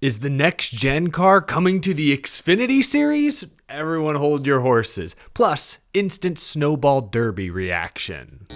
Is the next gen car coming to the Xfinity series? Everyone hold your horses. Plus, instant Snowball Derby reaction.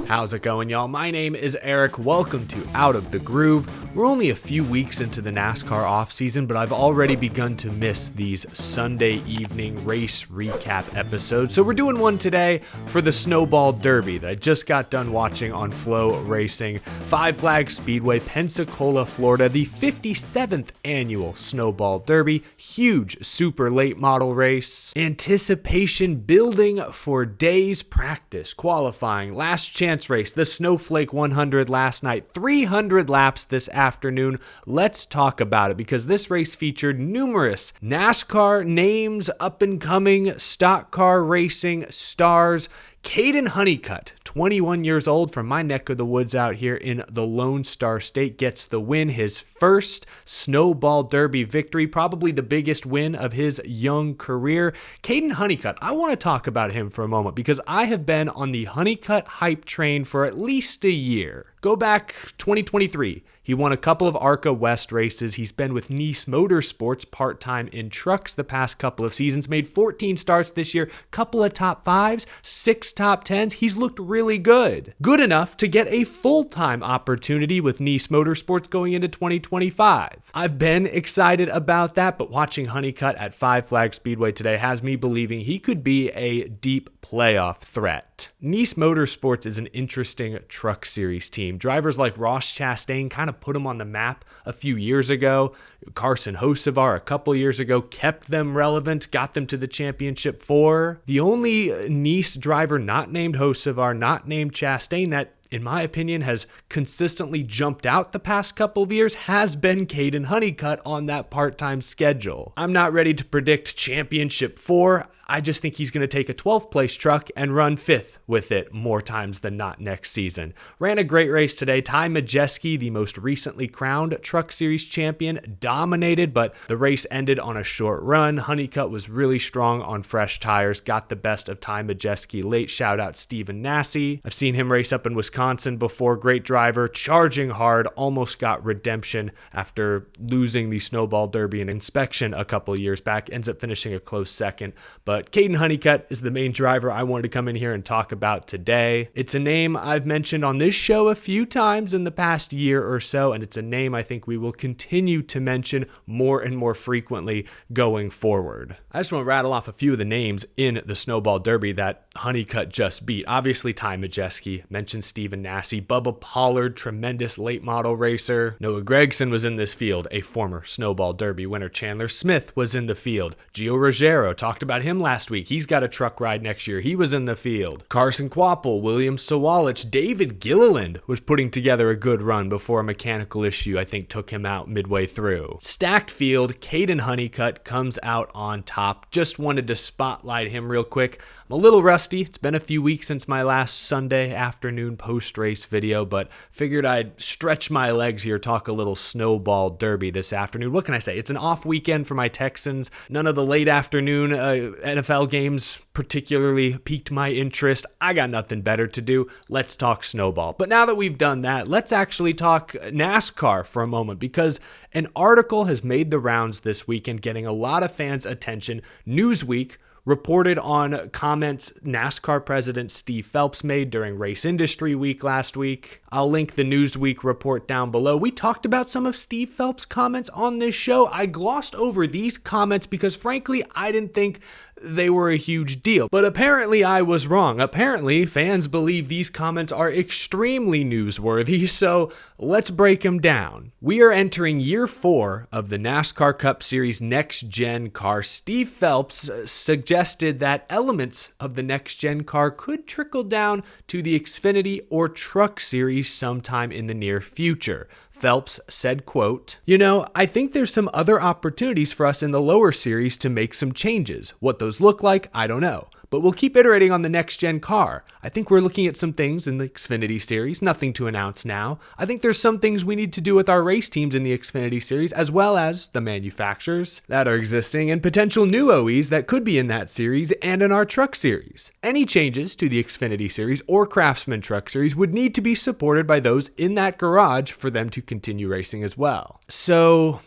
How's it going, y'all? My name is Eric. Welcome to Out of the Groove. We're only a few weeks into the NASCAR offseason, but I've already begun to miss these Sunday evening race recap episodes. So we're doing one today for the Snowball Derby that I just got done watching on Flow Racing. Five Flags Speedway, Pensacola, Florida, the 57th annual Snowball Derby. Huge super late model race. Anticipation building for days, practice, qualifying, last chance race, the Snowflake 100 last night, 300 laps this afternoon. Let's talk about it because this race featured numerous NASCAR names, up and coming stock car racing stars. Kaden Honeycutt, 21 years old, from my neck of the woods out here in the Lone Star State, gets the win, his first Snowball Derby victory, probably the biggest win of his young career. Kaden Honeycutt, I want to talk about him for a moment because I have been on the Honeycutt hype train for at least a year. Go back 2023. He won a couple of ARCA West races. He's been with Nice Motorsports part-time in trucks the past couple of seasons. Made 14 starts this year, couple of top fives, 6 top 10s. He's looked really good. Good enough to get a full-time opportunity with Nice Motorsports going into 2025. I've been excited about that, but watching Honeycutt at Five Flags Speedway today has me believing he could be a deep playoff threat. Nice Motorsports is an interesting truck series team. Drivers like Ross Chastain kind of put them on the map a few years ago. Carson Hocevar a couple years ago kept them relevant, got them to the championship 4. The only Nice driver not named Hocevar, not named Chastain, that in my opinion has consistently jumped out the past couple of years has been Kaden Honeycutt on that part-time schedule. I'm not ready to predict championship 4. I just think he's going to take a 12th place truck and run 5th with it more times than not next season. Ran a great race today. Ty Majeski, the most recently crowned Truck Series champion, dominated, but the race ended on a short run. Honeycutt was really strong on fresh tires, got the best of Ty Majeski late. Shout out Stephen Nassy. I've seen him race up in Wisconsin before. Great driver, charging hard, almost got redemption after losing the Snowball Derby and inspection a couple years back. Ends up finishing a close second, but Kaden Honeycutt is the main driver I wanted to come in here and talk about today. It's a name I've mentioned on this show a few times in the past year or so, and it's a name I think we will continue to mention more and more frequently going forward. I just want to rattle off a few of the names in the Snowball Derby that Honeycutt just beat. Obviously, Ty Majeski, mentioned Stephen Nassy, Bubba Pollard, tremendous late model racer. Noah Gragson was in this field, a former Snowball Derby winner. Chandler Smith was in the field. Gio Ruggiero, talked about him last week. He's got a truck ride next year. He was in the field. Carson Kvapil, William Sawalich, David Gilliland was putting together a good run before a mechanical issue, I think, took him out midway through. Stacked field, Kaden Honeycutt comes out on top. Just wanted to spotlight him real quick. I'm a little rusty. It's been a few weeks since my last Sunday afternoon post-race video, but figured I'd stretch my legs here, talk a little Snowball Derby this afternoon. What can I say? It's an off weekend for my Texans. None of the late afternoon NFL games particularly piqued my interest. I got nothing better to do. Let's talk Snowball. But now that we've done that, let's actually talk NASCAR for a moment because an article has made the rounds this weekend, getting a lot of fans' attention. Newsweek reported on comments NASCAR president Steve Phelps made during Race Industry Week last week. I'll link the Newsweek report down below. We talked about some of Steve Phelps' comments on this show. I glossed over these comments because frankly, I didn't think they were a huge deal. But apparently I was wrong. Apparently fans believe these comments are extremely newsworthy, so let's break them down. We are entering year 4 of the NASCAR Cup Series Next Gen car. Steve Phelps suggested that elements of the Next Gen car could trickle down to the Xfinity or Truck Series sometime in the near future. Phelps said, quote, I think there's some other opportunities for us in the lower series to make some changes. What those look like, I don't know. but we'll keep iterating on the next-gen car. I think we're looking at some things in the Xfinity series, nothing to announce now. I think there's some things we need to do with our race teams in the Xfinity series, as well as the manufacturers that are existing and potential new OEs that could be in that series and in our truck series. Any changes to the Xfinity series or Craftsman truck series would need to be supported by those in that garage for them to continue racing as well. So,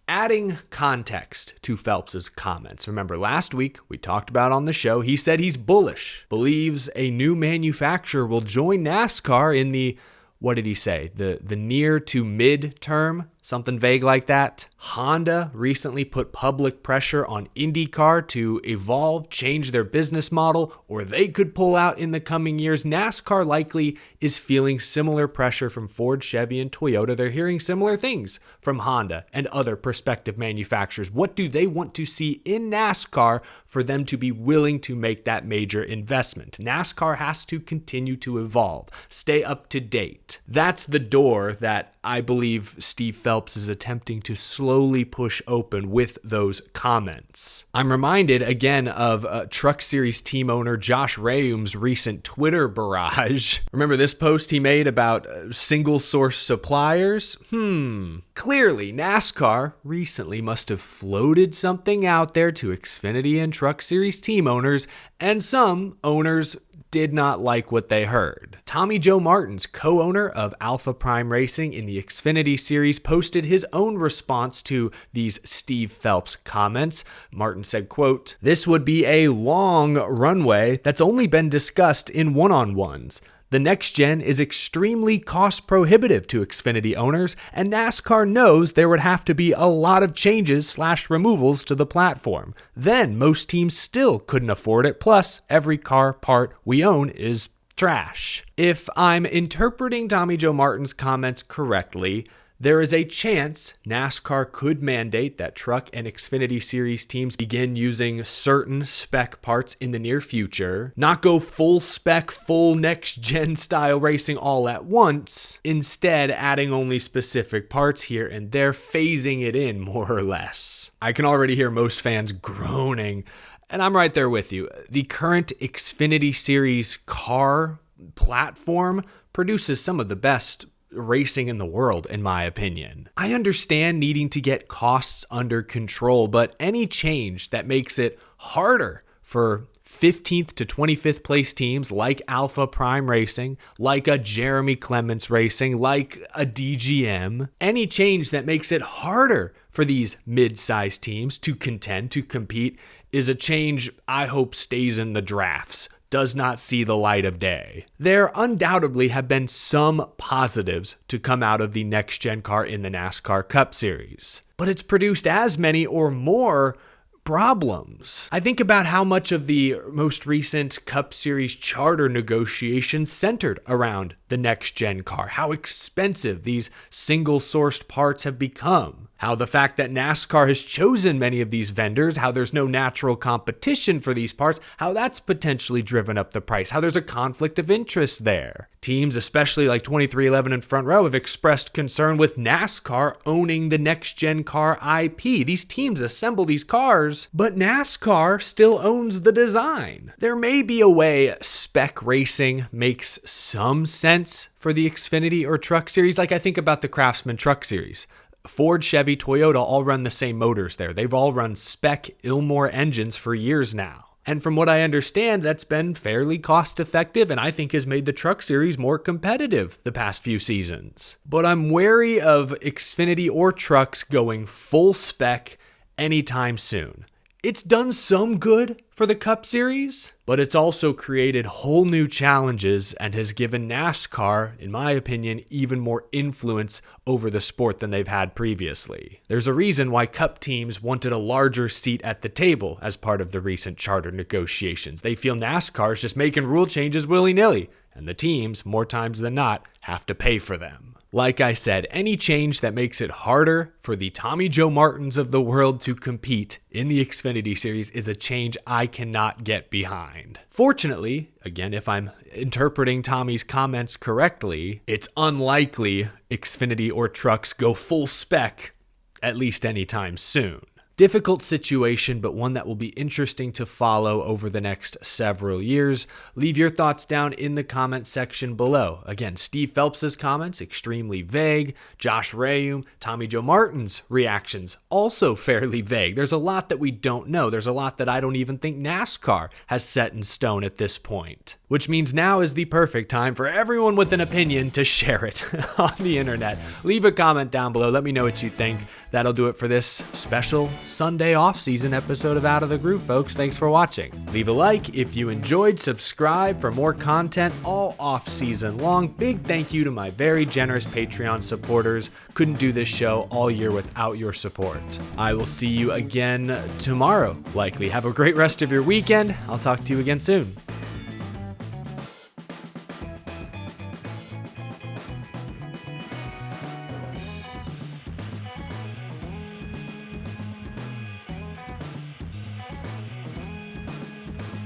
adding context to Phelps's comments. Remember, last week we talked about on the show, he said he's bullish, believes a new manufacturer will join NASCAR in the, what did he say? The near to mid term, something vague like that. Honda recently put public pressure on IndyCar to evolve, change their business model, or they could pull out in the coming years. NASCAR likely is feeling similar pressure from Ford, Chevy, and Toyota. They're hearing similar things from Honda and other prospective manufacturers. What do they want to see in NASCAR for them to be willing to make that major investment? NASCAR has to continue to evolve, stay up to date. That's the door that I believe Steve Phelps is attempting to slowly push open with those comments. I'm reminded again of Truck Series team owner Josh Reum's recent Twitter barrage. Remember this post he made about single source suppliers? Clearly, NASCAR recently must have floated something out there to Xfinity and Truck Series team owners, and some owners did not like what they heard. Tommy Joe Martins, co-owner of Alpha Prime Racing in the Xfinity series, posted his own response to these Steve Phelps comments. Martin said, quote, "This would be a long runway that's only been discussed in one-on-ones. The next gen is extremely cost prohibitive to Xfinity owners, and NASCAR knows there would have to be a lot of changes/removals to the platform. Then most teams still couldn't afford it, plus every car part we own is trash." If I'm interpreting Tommy Joe Martin's comments correctly, there is a chance NASCAR could mandate that Truck and Xfinity Series teams begin using certain spec parts in the near future, not go full spec, full next-gen style racing all at once, instead adding only specific parts here and there, phasing it in more or less. I can already hear most fans groaning, and I'm right there with you. The current Xfinity Series car platform produces some of the best racing in the world, in my opinion. I understand needing to get costs under control, but any change that makes it harder for 15th to 25th place teams like Alpha Prime Racing, like a Jeremy Clements Racing, like a DGM, any change that makes it harder for these mid-sized teams to contend, to compete, is a change I hope stays in the drafts, does not see the light of day. There undoubtedly have been some positives to come out of the next-gen car in the NASCAR Cup Series, but it's produced as many or more problems. I think about how much of the most recent Cup Series charter negotiations centered around the next-gen car, how expensive these single-sourced parts have become, how the fact that NASCAR has chosen many of these vendors, how there's no natural competition for these parts, how that's potentially driven up the price, how there's a conflict of interest there. Teams, especially like 2311 and Front Row, have expressed concern with NASCAR owning the next-gen car IP. These teams assemble these cars, but NASCAR still owns the design. There may be a way spec racing makes some sense for the Xfinity or Truck Series. Like I think about the Craftsman Truck Series. Ford, Chevy, Toyota all run the same motors there. They've all run spec Ilmor engines for years now. And from what I understand, that's been fairly cost effective and I think has made the Truck Series more competitive the past few seasons. But I'm wary of Xfinity or trucks going full spec anytime soon. It's done some good for the Cup Series, but it's also created whole new challenges and has given NASCAR, in my opinion, even more influence over the sport than they've had previously. There's a reason why Cup teams wanted a larger seat at the table as part of the recent charter negotiations. They feel NASCAR is just making rule changes willy-nilly, and the teams, more times than not, have to pay for them. Like I said, any change that makes it harder for the Tommy Joe Martins of the world to compete in the Xfinity Series is a change I cannot get behind. Fortunately, again, if I'm interpreting Tommy's comments correctly, it's unlikely Xfinity or trucks go full spec, at least anytime soon. Difficult situation, but one that will be interesting to follow over the next several years. Leave your thoughts down in the comment section below. Again, Steve Phelps' comments, extremely vague. Josh Rayum, Tommy Joe Martin's reactions, also fairly vague. There's a lot that we don't know. There's a lot that I don't even think NASCAR has set in stone at this point. Which means now is the perfect time for everyone with an opinion to share it on the internet. Leave a comment down below. Let me know what you think. That'll do it for this special Sunday off-season episode of Out of the Groove, folks. Thanks for watching. Leave a like if you enjoyed. Subscribe for more content all off-season long. Big thank you to my very generous Patreon supporters. Couldn't do this show all year without your support. I will see you again tomorrow, likely. Have a great rest of your weekend. I'll talk to you again soon.